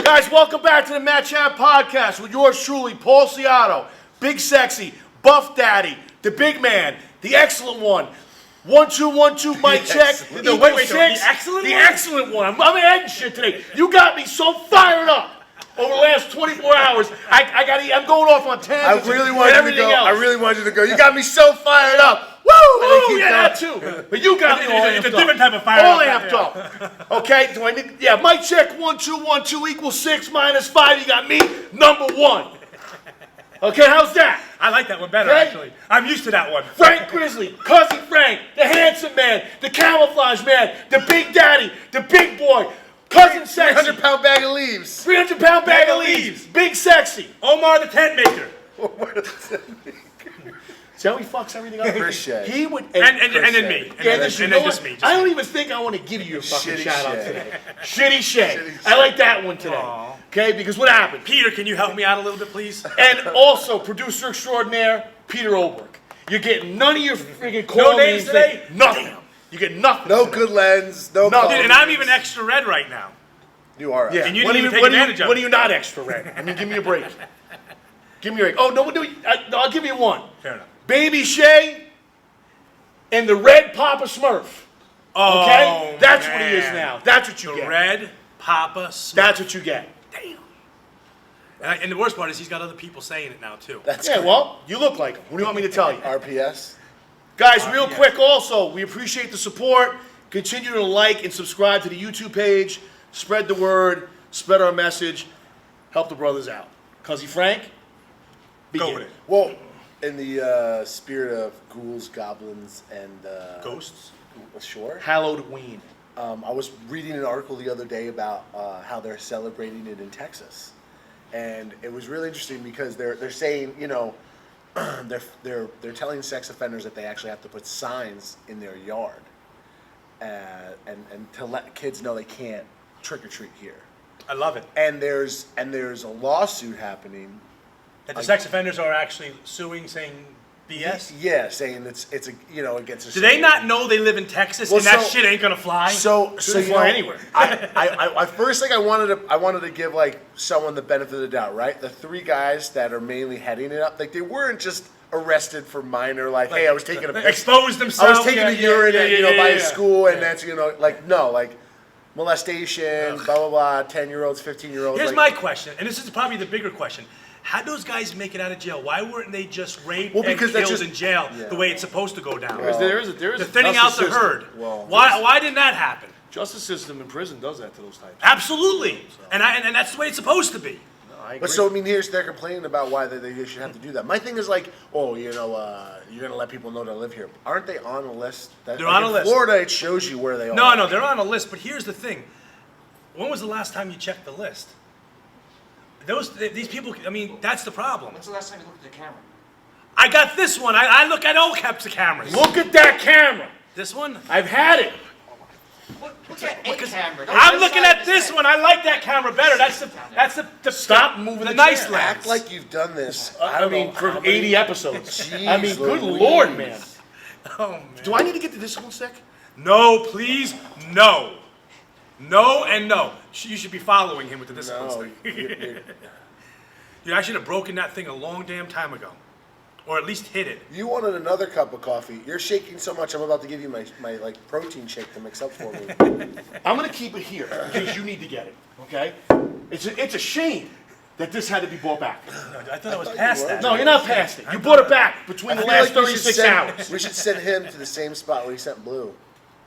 Guys, welcome back to the Matt Chat Podcast with yours truly, Paul Ciatto, Big Sexy, Buff Daddy, the big man, the excellent one. 1 2 1 2 mic check. No, wait, the excellent the one? excellent one. I'm adding shit today. You got me so fired up over the last 24 hours. I'm going off on tangents. I really wanted you to go. You got me so fired up. Woo! Yeah, that too. But you got me all amped up. It's a different type of fire. All amped up. Okay? Do I need? Yeah. Mic check. 1 2 1 2 equals 6 minus 5. You got me number 1. Okay, how's that? I like that one better, Okay. actually. I'm used to that one. Frank Grizzly, Cousin Frank, the handsome man, the camouflage man, the big daddy, the big boy, Cousin Sexy. 300-pound bag of leaves. 300-pound bag of leaves. Big Sexy. Omar the tent maker. See how he fucks everything up? For Shay. He would. And then me. And then just me. I don't even think I want to give you a fucking Shitty shout out Shay. today. Shitty Shay. Shitty I like that one today. Aw. Okay, because what happened? Peter, can you help me out a little bit, please? And also, producer extraordinaire, Peter Oberg. You're getting none of your freaking call No names today? Nothing. You get nothing. No good lens. No. No, Dude, and I'm even extra red right now. You are. Yeah. And you What didn't are even take what are advantage of What it. are you not extra red? I mean, give me a break. Give me a break. Oh, no, I'll give you one. Fair enough. Baby Shay and the red Papa Smurf. Oh, Okay? That's what he is man. now. That's what you The get. red Papa Smurf. That's what you get. Damn. And the worst part is he's got other people saying it now, too. That's Yeah, well, you look like him. What do you want me to tell you? RPS. Guys, real quick also, we appreciate the support. Continue to like and subscribe to the YouTube page. Spread the word. Spread our message. Help the brothers out. Cuzzy Frank, begin. Go with it. Well, in the spirit of ghouls, goblins, and Ghosts? Sure. Halloween. I was reading an article the other day about how they're celebrating it in Texas, and it was really interesting because they're saying, you know, they're telling sex offenders that they actually have to put signs in their yard, and to let kids know they can't trick or treat here. I love it. And there's a lawsuit happening. That the sex offenders are actually suing, saying BS? Yeah, saying it's a it gets a. Do they not know they live in Texas and that shit ain't gonna fly? So Shouldn't you fly know, anywhere. I first thing I wanted to give like someone the benefit of the doubt, right? The 3 guys that are mainly heading it up, like they weren't just arrested for minor, like hey, I was taking a piss. Expose I themselves. was taking a urine by a school, and that's like molestation, blah blah blah, 10-year-olds, 15-year-olds. Here's my question, and this is probably the bigger question. How'd those guys make it out of jail? Why weren't they just raped and because that's killed just- in jail yeah. the way it's supposed to go down? There is They're a thinning out the justice system. herd. Well, Why didn't that happen? Justice system in prison does that to those types. Absolutely. And that's the way it's supposed to be. No, I agree. But so I mean, they're complaining about why they should have to do that. My thing is like, you're gonna let people know to live here. Aren't they on a list? They're on a list. In Florida, it shows you where they are. No, they're on a list, but here's the thing. When was the last time you checked the list? These people, I mean, that's the problem. When's the last time you looked at the camera? I got this one. I look at all types of cameras. Look at that camera. This one? I've had it. Look at a camera. I'm looking at this one. I like that camera better. That's the Stop moving the the nice chair. lens. Act like you've done this. I don't mean, know for how many- 80 episodes. Jeez I mean, good Louise. Lord, man. Oh, man. Do I need to get the discipline stick? No, please, no. No and no. You should be following him with the discipline No, stick. Dude, I should have broken that thing a long damn time ago. Or at least hit it. you wanted another cup of coffee. You're shaking so much. I'm about to give you my like protein shake to mix up for me. I'm going to keep it here in case you need to get it, okay? It's a shame that this had to be brought back. I thought I was thought past you were. that. No, you're not past it. You brought it back between the last 36 hours. We should send him to the same spot where he sent Blue.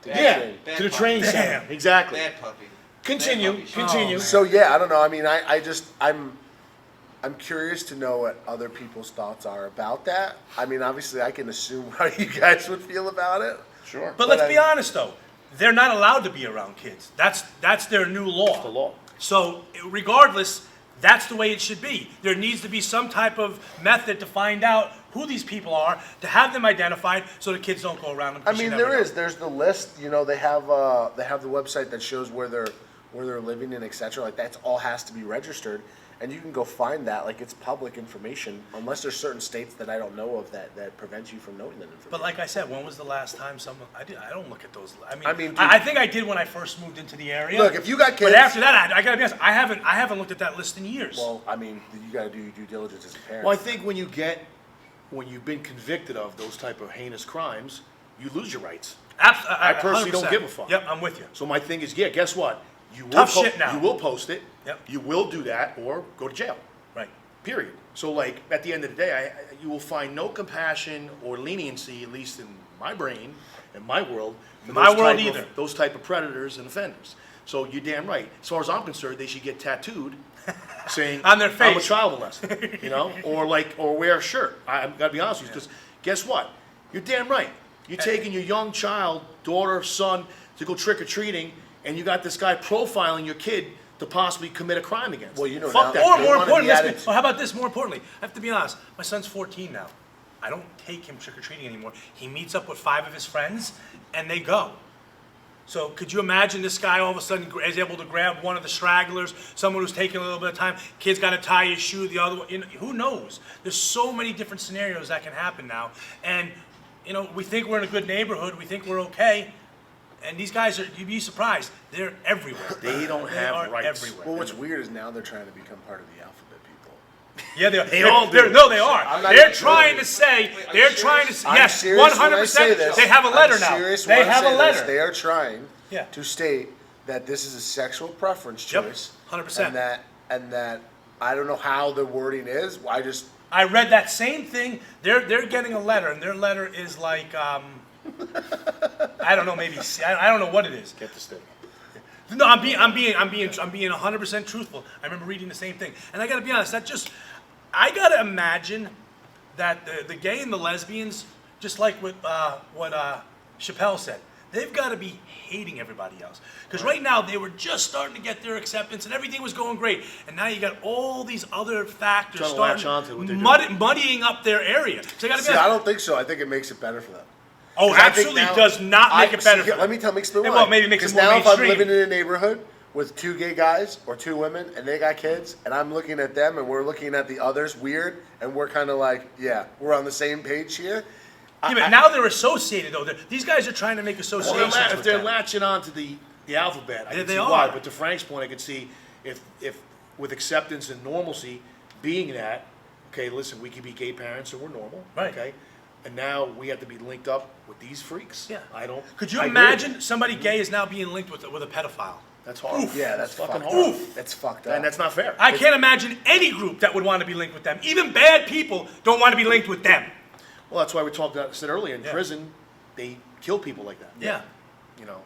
Yeah, Bad to the puppy. training center. Exactly. Bad puppy. Continue, Bad puppy. continue. So yeah, I don't know. I mean, I'm curious to know what other people's thoughts are about that. I mean, obviously, I can assume how you guys would feel about it. Sure. But let's be honest though. They're not allowed to be around kids. That's their new law. the law. So regardless, that's the way it should be. There needs to be some type of method to find out who these people are, to have them identified so the kids don't go around them. I mean, there is. There's the list. You know, they have the website that shows where they're living and etc. Like that all has to be registered. and you can go find that. Like, it's public information, unless there's certain states that I don't know of that prevent you from knowing that information. But like I said, when was the last time someone? I don't look at those. I mean, dude, I think I did when I first moved into the area. Look, if you got kids, but after that, I gotta be honest. I haven't looked at that list in years. well, I mean, you got to do your due diligence as a parent. Well, I think when you've been convicted of those type of heinous crimes, you lose your rights. I personally don't 100%. give a fuck. Yep, I'm with you. So my thing is, yeah, guess what? You will Tough shit now. You will post it. Yep. You will do that or go to jail. Right. Period. So like at the end of the day, you will find no compassion or leniency, at least in my brain, in my world, for those type of predators and offenders. So you're damn right. As far as I'm concerned, they should get tattooed saying on their face, I'm a child molester, you know, or wear a shirt. I've got to be honest with you, because guess what? You're damn right. You're taking your young child, daughter, son, to go trick or treating, and you got this guy profiling your kid to possibly commit a crime against. Well, you know, fuck that. Or kid. more importantly, how about this? More importantly, I have to be honest. My son's 14 now. I don't take him trick or treating anymore. He meets up with 5 of his friends, and they go. So could you imagine this guy all of a sudden is able to grab one of the stragglers, someone who's taking a little bit of time, kid's got to tie his shoe, the other one, you know, who knows? There's so many different scenarios that can happen now. And, you know, we think we're in a good neighborhood, we think we're okay, and these guys are, you'd be surprised, they're everywhere. They don't have rights. Everywhere. Well, what's weird is now they're trying to become part of the alphabet people. Yeah, they are. They all do. No, they are. I'm not They're even trying kidding. to say, Wait, they're you trying to serious? say, I'm yes, serious when I say 100%. this. They have a letter I'm now. serious They when I have say a letter. this. They are trying Yeah. to state that this is a sexual preference Yep, choice. 100%. And that I don't know how the wording is. I read that same thing. They're getting a letter, and their letter is like, I don't know, maybe I don't know what it is. Get the stick. No, I'm being 100% truthful. I remember reading the same thing, and I got to be honest. I got to imagine that the gay and the lesbians, just like what Chappelle said, they've got to be hating everybody else. Because right now they were just starting to get their acceptance, and everything was going great, and now you got all these other factors Trying to latch onto what they're doing. muddying up their area. So I got to be See, honest. I don't think so. I think it makes it better for them. Oh, 'Cause I think absolutely now- does not make it better. See, for let them. me explain why. Well, maybe it makes it Because more now if I'm mainstream. living in a neighborhood with 2 gay guys or 2 women and they got kids and I'm looking at them and we're looking at the others weird and we're kind of like, yeah, we're on the same page here. Yeah, but now they're associated though. These guys are trying to make Well, associations. if with they're them. latching on to the alphabet, I Yeah, can they see why. are. But to Frank's point, I could see if with acceptance and normalcy being that, okay, listen, we can be gay parents and we're normal, Right. okay? And now we have to be linked up with these freaks. Yeah. I don't. Could you I agree. imagine somebody gay is now being linked with a pedophile? That's horrible. Yeah, that's fucking fucked horrible. up. That's fucked up. And that's not fair. I can't imagine any group that would want to be linked with them. Even bad people don't want to be linked with them. Well, that's why we said earlier, in Yeah. prison, they kill people like that. Yeah. You know,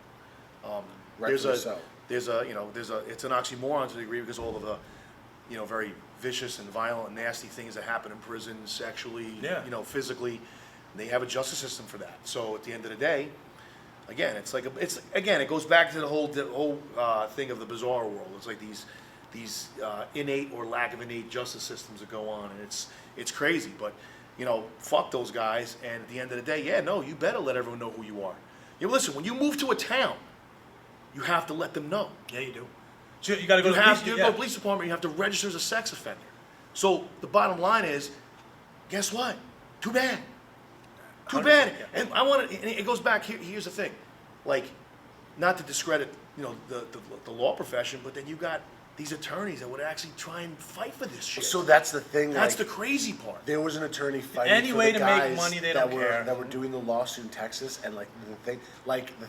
Rightfully so. it's an oxymoron to the degree because all of the, very vicious and violent and nasty things that happen in prison, sexually, Yeah. physically, they have a justice system for that. So at the end of the day, again, it goes back to the whole thing of the bizarre world. It's like these innate or lack of innate justice systems that go on, and it's crazy. But fuck those guys. And at the end of the day, you better let everyone know who you are. Listen, when you move to a town, you have to let them know. Yeah, you do. So you got to go You to have the to police. go to the police department. You have to register as a sex offender. So the bottom line is, guess what? Too bad. Too bad. Yeah. And it goes back here. Here's the thing, like, not to discredit the law profession, but then you got these attorneys that would actually try and fight for this shit. So that's the thing. That's like, the crazy part. There was an attorney fighting Any for way the to make guys money, they that don't were care. that were doing the lawsuit in Texas, and the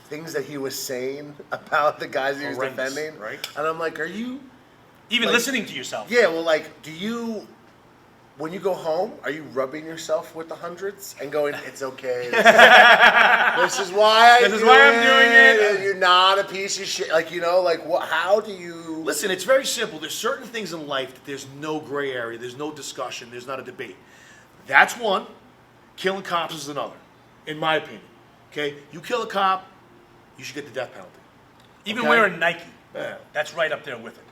things that he was saying about the guys he was Horrendous, defending, right? And I'm like, are you? Even like- listening to yourself. Yeah, well, like, do you? When you go home, are you rubbing yourself with the hundreds and going, "It's okay. This is why This is why I'm doing it." And you're not a piece of shit. Like, what? How do you? Listen, it's very simple. There's certain things in life that there's no gray area, there's no discussion, there's not a debate. That's one. Killing cops is another, in my opinion. Okay, you kill a cop, you should get the death penalty. Even Okay? wearing Nike. Yeah. That's right up there with it.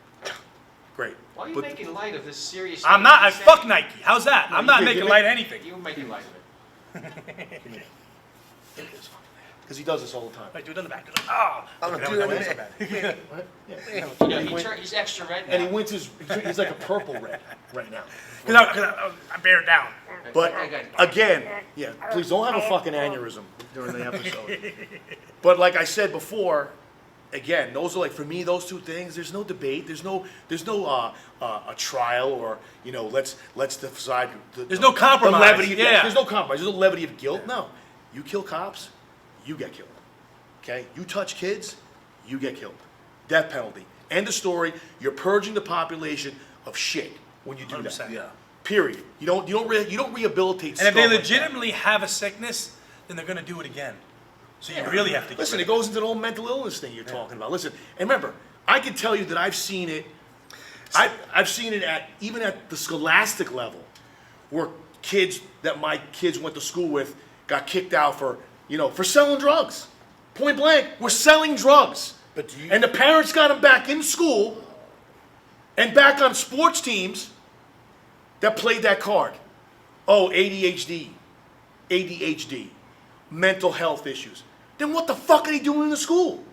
Great. Why are you But- making light of this serious? I'm thing? not. I You said- fuck Nike. How's that? I'm not you making give light of anything. You're making light of it. Because he does this all the time. Right, do it on the back. Ah, I'm okay, doing that it. wasn't so bad. Yeah. He's extra red now. And he wins he's like a purple red right now. Because I bear down. But Okay. again, yeah, please don't have a fucking aneurysm during the episode. But like I said before, again, those are like, for me, those two things, there's no debate, there's no a trial, or let's decide. There's no compromise. The levity, Yeah. there's no compromise. There's no levity of guilt. No, you kill cops, you get killed. Okay, you touch kids, you get killed. Death penalty. End of story. You're purging the population of shit when you do that. 100%. Yeah. Period. You don't rehabilitate. And if they scum like that. legitimately have a sickness, then they're going to do it again. So you really have to get Listen, rid it of goes into the whole mental illness thing you're talking about. Listen, and remember, I can tell you that I've seen it. I've seen it even at the scholastic level, where kids that my kids went to school with got kicked out for selling drugs. Point blank, we're selling drugs. But do you- And the parents got them back in school and back on sports teams that played that card. Oh, ADHD, mental health issues. Then what the fuck are they doing in the school?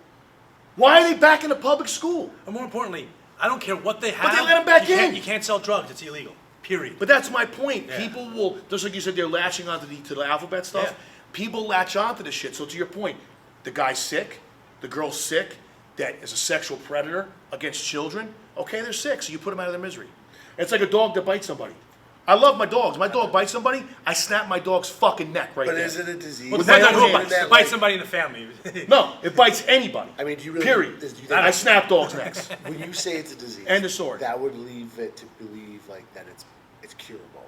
Why are they back in the public school? And more importantly, I don't care what they have. they let 'em back in. You can't sell drugs. It's illegal. Period. But that's my point. Yeah. People will, just like you said, they're latching onto the alphabet stuff. Yeah. People latch onto this shit. So to your point, the guy's sick, the girl's sick, that is a sexual predator against children. Okay, they're sick, so you put them out of their misery. It's like a dog that bites somebody. I love my dogs. My dog bites somebody, I snap my dog's fucking neck right But there. is it a disease? Well, With depends my on own who hand, bites. that, It bites like- somebody in the family. No, it bites anybody. I mean, do you really? Period. Do you think I snap dogs' necks. when you say it's a disease, End of story. that would leave it to believe like that it's curable.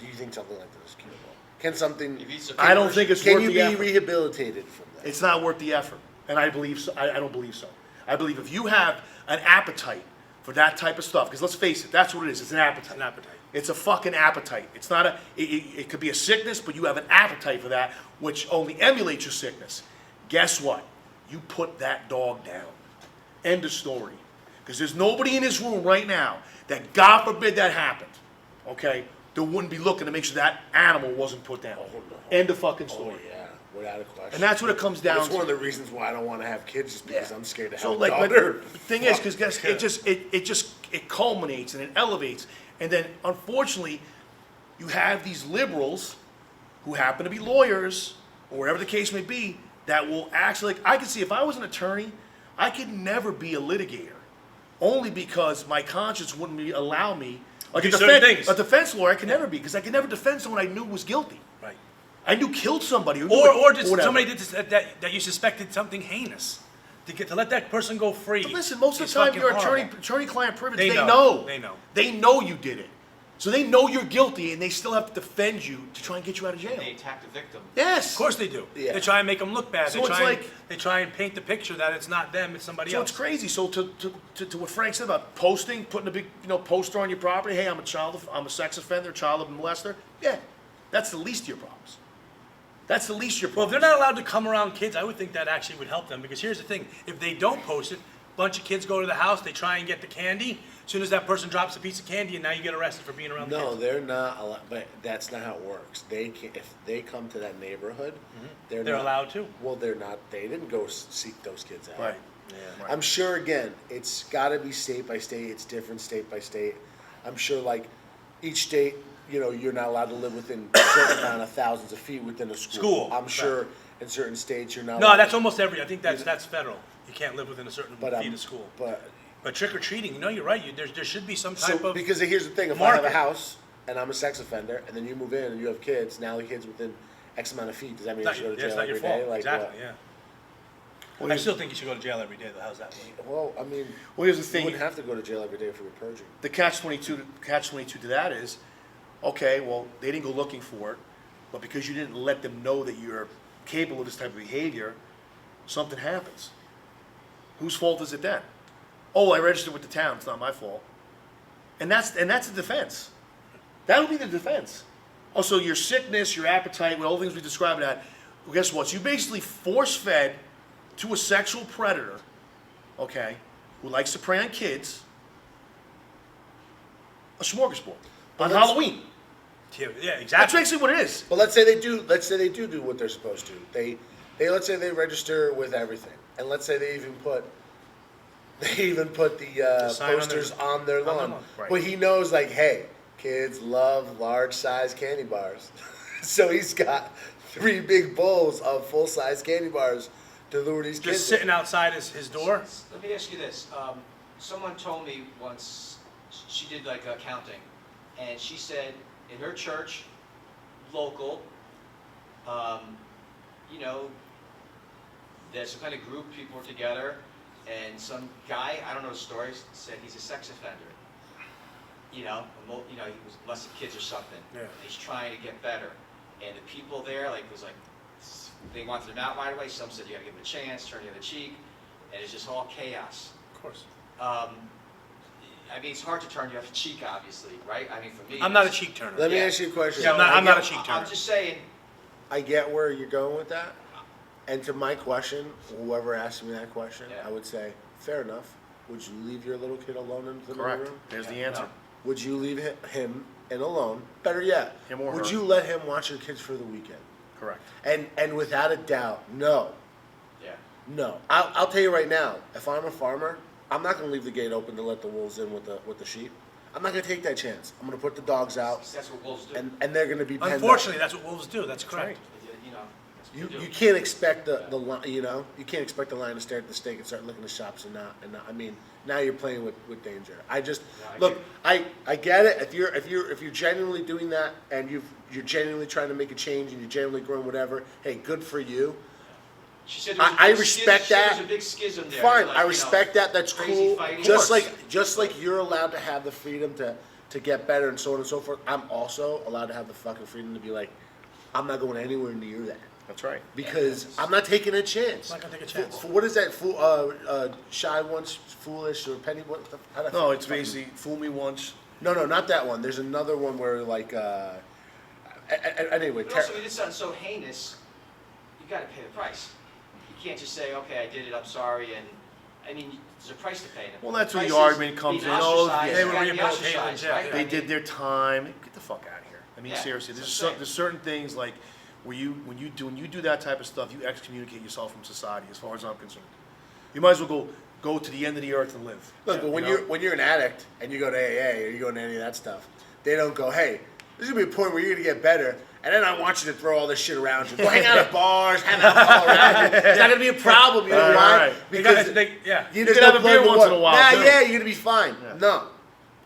Do you think something like that is curable? Can something? If he's a I don't think it's Can worth you the be effort. rehabilitated from that? It's not worth the effort. And I believe so. I don't believe so. I believe if you have an appetite for that type of stuff, because let's face it, that's what it is. It's an appetite. An appetite. It's a fucking appetite. It's not it could be a sickness, but you have an appetite for that, which only emulates your sickness. Guess what? You put that dog down. End of story. Because there's nobody in this room right now that, God forbid that happened, okay, that wouldn't be looking to make sure that animal wasn't put down. End of fucking Oh story. yeah, without a question. And that's what it comes down That's to. one of the reasons why I don't want to have kids, just because I'm scared to have So a like, but daughter. the thing is, because guess it culminates and it elevates, and then unfortunately, you have these liberals who happen to be lawyers or whatever the case may be that will actually. Like, I can see if I was an attorney, I could never be a litigator, only because my conscience wouldn't allow me. Like Do certain things. a defense lawyer, I could never be because I could never defend someone I knew was guilty. Right. I knew killed somebody, Or just whatever. somebody did this, that you suspected something heinous. To let that person go free. But listen, most of is the time fucking you're horrible. attorney-client privilege. They They know. know. They know. They know you did it. So they know you're guilty, and they still have to defend you to try and get you out of jail. They attack the victim. Yes. Of course they do. Yeah. They try and make them look bad. So they it's try like- they try and paint the picture that it's not them, it's somebody So else. it's crazy. So to what Frank said about posting, putting a big poster on your property. Hey, I'm a sex offender, child of a molester. Yeah, that's the least of your problems. That's the least of your Well, if problems. they're not allowed to come around kids, I would think that actually would help them. Because here's the thing: if they don't post it, a bunch of kids go to the house, they try and get the candy. As soon as that person drops a piece of candy, and now you get arrested for being around the No, kids. they're not allowed. But that's not how it works. They can, if they come to that neighborhood, They're not, allowed to. Well, they're not. They didn't go seek those kids out. Right. Yeah. I'm sure. Again, it's got to be state by state. It's different state by state. I'm sure, like each state, you're not allowed to live within a certain amount of thousands of feet within a school. I'm sure in certain states you're not. No, allowed- that's almost every. I think that's federal. You can't live within a certain But feet of school. But trick or treating, you're right. There should be some so type of because here's the thing: if I have a marker. house and I'm a sex offender, and then you move in and you have kids, now the kids within X amount of feet. Does that mean I should go to jail It's not your every fault. day? Like Exactly. what? Yeah. Well, I still think you should go to jail every day. How's that? Well, I mean, Well, here's the you thing. wouldn't have to go to jail every day if we were purging. The catch-22 to that is, okay, well, they didn't go looking for it, but because you didn't let them know that you're capable of this type of behavior, something happens. Whose fault is it then? Oh, I registered with the town. It's not my fault. And that's the defense. That'll be the defense. Also, your sickness, your appetite, all the things we described that. Well, guess what? So you basically force-fed to a sexual predator, okay, who likes to prey on kids, a smorgasbord on let's- Halloween. Yeah, That's exactly. basically what it is. But let's say they do. Let's say they do what they're supposed to. let's say they register with everything, and let's say they even put the sign on posters their- on their on their lawn. lawn, right. But he knows, like, hey, kids love large size candy bars, so he's got 3 big bowls of full size candy bars to lure these kids. Just sitting outside his door. Let me ask you this. Someone told me once, she did like accounting, and she said in her church, local, you know, there's some kind of group, people were together, and some guy, I don't know the story, said he's a sex offender. You know, he was molesting kids or something. Yeah. And he's trying to get better. And the people there, like, was like, they wanted him out right away. Some said you gotta give him a chance, turn the other cheek, and it's just all chaos. Of course. I mean, it's hard to turn the other cheek, obviously, right? I mean, for me, I'm not a cheek turner. Let me Yeah. ask you a question. Yeah, I'm not a cheek turner. I'm just saying. I get where you're going with that. And to my question, whoever asked me that question, Yeah. I would say, fair enough. Would you leave your little kid alone in the Correct. room? There's the Yeah. answer. No. Would you leave him in alone? Better yet, Him or would her. you let him watch your kids for the weekend? Correct. And without a doubt, no. Yeah. No. I'll tell you right now, if I'm a farmer, I'm not going to leave the gate open to let the wolves in with the sheep. I'm not going to take that chance. I'm going to put the dogs out, That's what wolves do. and they're going to be penned up. Unfortunately, that's what wolves do. That's correct. You know, that's what You, they do. you can't expect you can't expect the lion to stare at the steak and start licking the chops and not. I mean, now you're playing with danger. I just Yeah, I look. get I get it. If you're genuinely doing that and you're genuinely trying to make a change and you're genuinely growing whatever, hey, good for you. She said there was a I big respect schism, that. There's a big schism there. Fine, like, I you know, respect that. That's crazy cool. fighting. Just Of course. like you're allowed to have the freedom to get better and so on and so forth. I'm also allowed to have the fucking freedom to be like, I'm not going anywhere near that. That's right. Because I'm not taking a chance. I'm not gonna take a chance. What is that? Shy once, foolish, or penny? How No, it's basically fool me once. No, not that one. There's another one where like. Anyway, But also, you did something so heinous, you got to pay the price. You can't just say, okay, I did it, I'm sorry, and I mean, there's a price to pay. Well, that's where price the is argument comes being in. Oh, ostracized, they you were gotta be rehabilitated, ostracized, yeah. right? They I did mean, their time. Get the fuck out of here. I mean, Yeah, seriously, that's what I'm there's certain things like where when you do that type of stuff, you excommunicate yourself from society. As far as I'm concerned, you might as well go to the end of the earth and live. look, but when you're an addict and you go to AA or you go into any of that stuff, they don't go, hey, there's gonna be a point where you're gonna get better, and then I want you to throw all this shit around you. Go hang out at bars, have alcohol around you. It's not gonna be a problem. You know Right, why? right. Because Yeah. you can have a beer once in a while, too. Yeah, you're gonna be fine. Yeah. No.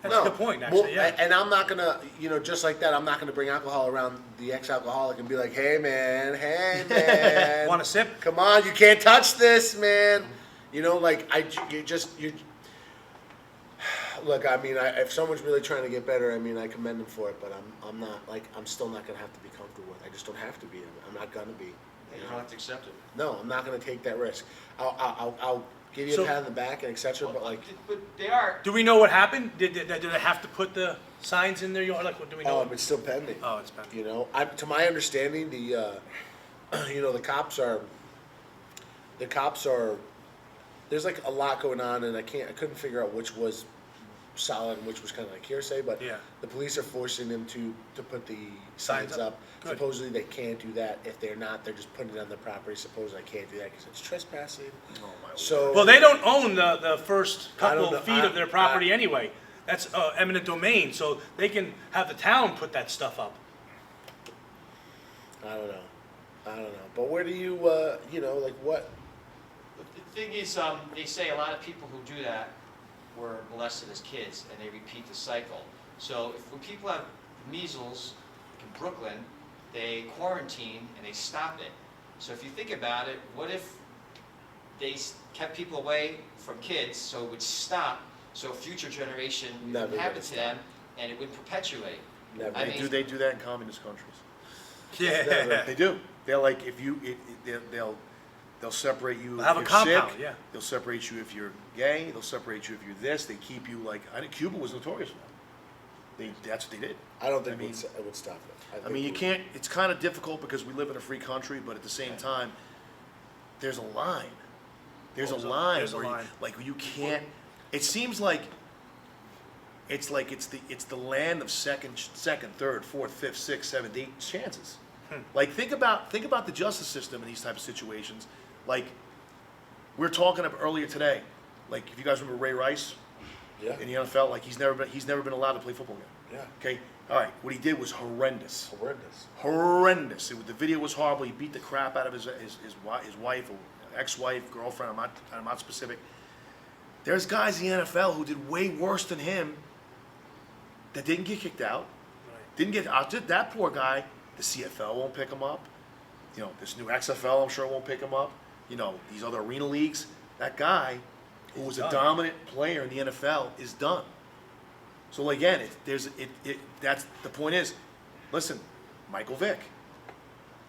That's no. a good point, actually, yeah. And I'm not gonna, just like that, I'm not gonna bring alcohol around the ex-alcoholic and be like, hey man, Want a sip? come on, you can't touch this, man. Like look, I mean, if someone's really trying to get better, I mean, I commend them for it, but I'm not, like, I'm still not gonna have to be comfortable with it. I just don't have to be. I'm not gonna be. You don't have to accept it. No, I'm not gonna take that risk. I'll give you So- a pat on the back and etc. But like, But they are. Do we know what happened? Did they have to put the signs in their yard? Like, what do we know? it's still pending. Oh, it's been. To my understanding, the the cops are. There's like a lot going on, and I couldn't figure out which was solid and which was kind of like hearsay. But Yeah. the police are forcing them to put the signs Signs up. up. Good. Supposedly they can't do that. If they're not, they're just putting it on their property. Supposedly I can't do that because it's trespassing. Oh my lord. So Well, they don't own the first I don't couple know. feet of their property anyway. That's eminent domain, so they can have the town put that stuff up. I don't know. But where do you like what? The thing is, they say a lot of people who do that were molested as kids, and they repeat the cycle. So when people have measles in Brooklyn, they quarantine and they stop it. So if you think about it, what if they kept people away from kids so it would stop, so a future generation Never would happen gonna to them, and it would perpetuate? Never. I They mean- do that in communist countries. Yeah. They do. They're like they'll separate you Have a if you're compound, sick. yeah. They'll separate you if you're gay. They'll separate you if you're this. They keep you like Cuba was notorious for that. That's what they did. I don't think I mean- it would stop it. I mean, you can't. It's kind of difficult because we live in a free country, but at the same time, there's a line. There's a line there's a where you, line. like you can't. It seems like it's the land of second, third, fourth, fifth, sixth, seventh, eighth chances. Like, think about the justice system in these type of situations. Like, we were talking about earlier today. Like, if you guys remember Ray Rice Yeah. in the NFL, like he's never been allowed to play football again. Yeah. Okay. All right. What he did was horrendous. Horrendous. The video was horrible. He beat the crap out of his wife or ex-wife, girlfriend. I'm not specific. There's guys in the NFL who did way worse than him that didn't get kicked out. Didn't get out. That poor guy. The CFL won't pick him up. You know, this new XFL, I'm sure, won't pick him up. You know, these other arena leagues. That guy, who was a dominant player in the NFL, is done. So again, that's the point. Is, listen, Michael Vick.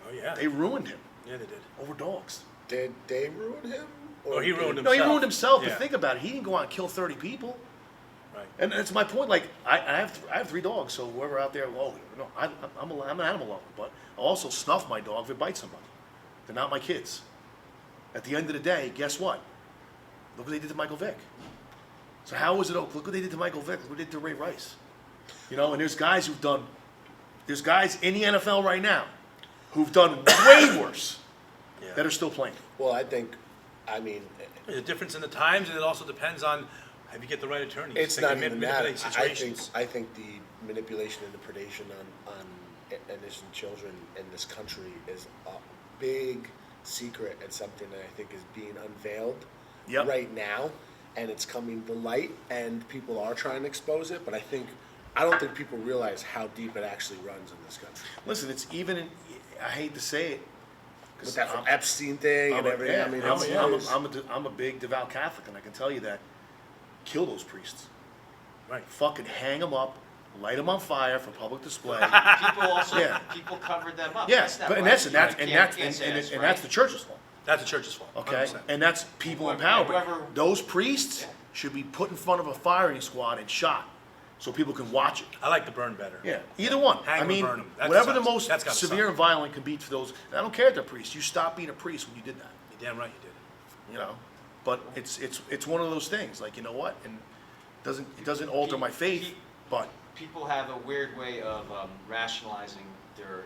Oh yeah. They ruined him Yeah, they did. over dogs. Did they ruin him? Oh, he ruined No, himself. he ruined himself. Yeah. But think about it. He didn't go out and kill 30 people. Right. And that's my point. Like I have 3 dogs, so whoever out there, I'm an animal lover, but I also snuff my dog if it bites somebody. They're not my kids. At the end of the day, guess what? Look what they did to Michael Vick. So how was it? Look what they did to Michael Vick. Look what they did to Ray Rice. You know, and there's guys in the NFL right now who've done way worse that are still playing. Well, I mean, There's a difference in the times, and it also depends on have you get the right attorneys. it's They not can even manipulate that. situations. I think the manipulation and the predation on innocent children in this country is a big secret and something that I think is being unveiled right now, and it's coming to light, and people are trying to expose it. But I don't think people realize how deep it actually runs in this country. Listen, it's even in, I hate to say it, With that whole Epstein thing and everything. I mean, I'm a big devout Catholic, and I can tell you that. Kill those priests. Right. Fucking hang them up, light them on fire for public display. People covered them up. Yeah, That's not but and right. that's the church's fault. That's the church's fault. Okay, 100%. and that's people in Whoever- power. whoever- Those priests should be put in front of a firing squad and shot, so people can watch it. I like the burn better. Yeah, either one. Hang I 'em or mean, burn 'em. That whatever the sucks. most That's gotta severe suck. and violent can be for those. And I don't care if they're priests. You stop being a priest when you did that. You're damn right you did. You know, but it's one of those things. Like, you know what? And it doesn't alter my faith, but People have a weird way of rationalizing their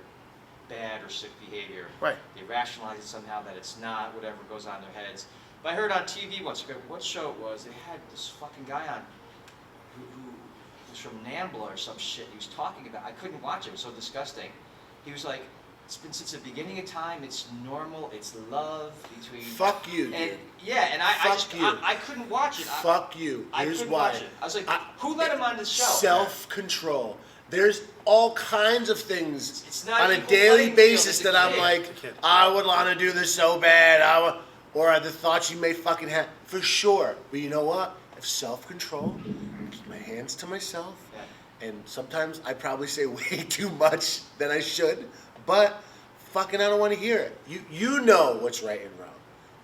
bad or sick behavior. Right. They rationalize it somehow that it's not, whatever goes on in their heads. But I heard on TV once, I forget what show it was, they had this fucking guy on who was from NAMBLA or some shit. He was talking about, I couldn't watch it, it was so disgusting. He was like, it's been since the beginning of time, it's normal, it's love between... Fuck you, dude. And, yeah, and I couldn't watch it. Fuck you. I Here's couldn't why. watch it. I was like, who let him on this show? Self-control. There's all kinds of things It's not on a equal daily playing field, basis it's a that I'm kid. like, It's a kid. I would want to do this so bad. Or the thoughts you may fucking have. For sure. But you know what? I have self-control. I keep my hands to myself. Yeah. And sometimes I probably say way too much than I should. But fucking I don't want to hear it. You know what's right and wrong.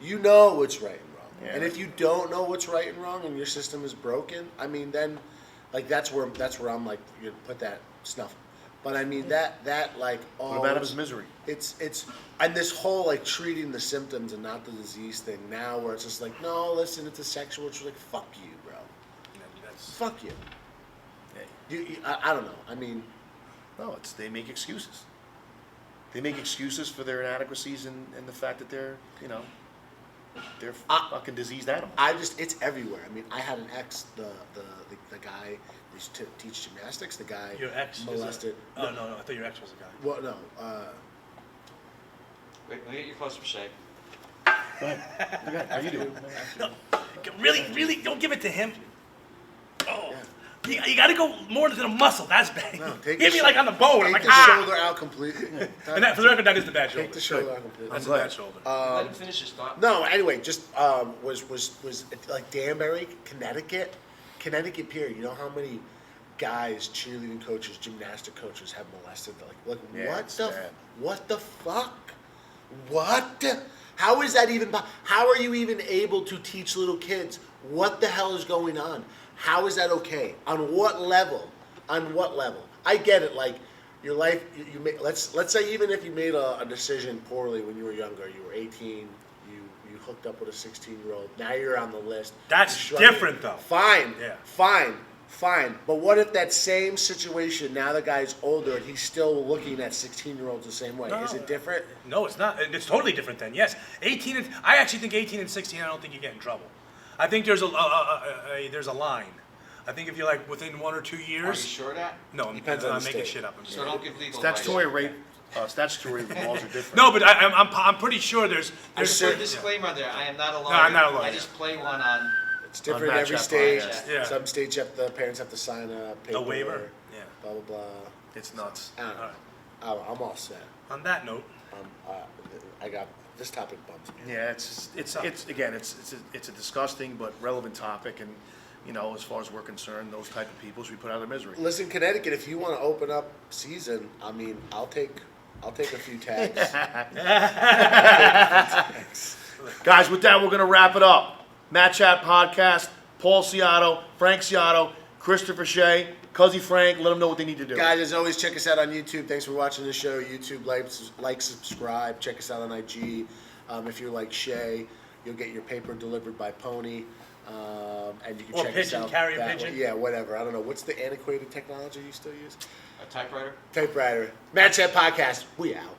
You know what's right and wrong. Yeah. And if you don't know what's right and wrong and your system is broken, I mean, then like that's where I'm like, you put that snuff. But I mean that like all what about his misery? it's and this whole like treating the symptoms and not the disease thing now, where it's just like, no, listen, it's a sexual. It's like, fuck you, bro. You know, that's, Fuck you. Hey, I don't know. I mean, no, they make excuses. They make excuses for their inadequacies and the fact that they're fucking diseased animals. it's everywhere. I mean, I had an ex, the guy that used to teach gymnastics. The guy your ex molested. Oh no, I thought your ex was a guy. Well, no. Wait, let me get you closer, Shay. Go ahead. How you doing? No, really, don't give it to him. Oh, you got to go more into the muscle. That's bad. No, take Hit the me like on the bone. I'm Take like, the ah. shoulder out completely. And that, for the record, that is the bad shoulder. Take the shoulder out completely. That's I'm the glad. bad shoulder. Let him finish his thought. No, anyway, just was like Danbury, Connecticut Pier. You know how many guys, cheerleading coaches, gymnastic coaches have molested? Like Yeah, what it's the bad. what the fuck? What? How is that even? How are you even able to teach little kids what the hell is going on? How is that okay? On what level? On what level? I get it. Like your life, you make. Let's say even if you made a decision poorly when you were younger, you were 18. You hooked up with a 16-year-old. Now you're on the list. That's You're struggling. different, though. Fine. Yeah. Fine. Fine, but what if that same situation, now the guy's older and he's still looking at 16-year-olds the same way? No, Is it different? No, it's not. It's totally different then. Yes, 18 and I actually think 18 and 16. I don't think you get in trouble. I think there's there's a line. I think if you're like within 1 or 2 Are you years. sure of that? No, I'm Depends on the making state. shit up. So don't give legal Statutory advice. rape, statutory laws are different. No, but I'm pretty sure there's. I just put a sure- disclaimer there, I am not a lawyer. I'm not a lawyer. I just play one on, It's different On in every Match App state. Podcast. Yeah. Some states the parents have to sign a paper. waiver? Yeah. Blah blah blah. It's nuts. I don't know. All I'm all set. On that note, I got this topic bumps me. Yeah, it's again, it's a disgusting but relevant topic, and you know, as far as we're concerned, those type of people should be put out of misery. Listen, Connecticut, if you want to open up season, I mean, I'll take a few tags. Guys, with that, we're gonna wrap it up. Matt Chat Podcast, Paul Ciatto, Frank Ciatto, Christopher Shay, Cuzzy Frank. Let them know what they need to do. Guys, as always, check us out on YouTube. Thanks for watching the show. YouTube, like, subscribe. Check us out on IG. If you're like Shay, you'll get your paper delivered by Pony. And you can Or check pigeon, us out. carrier that pigeon. way. Yeah, whatever. I don't know. What's the antiquated technology you still use? a typewriter. Typewriter. Matt Chat Podcast. We out.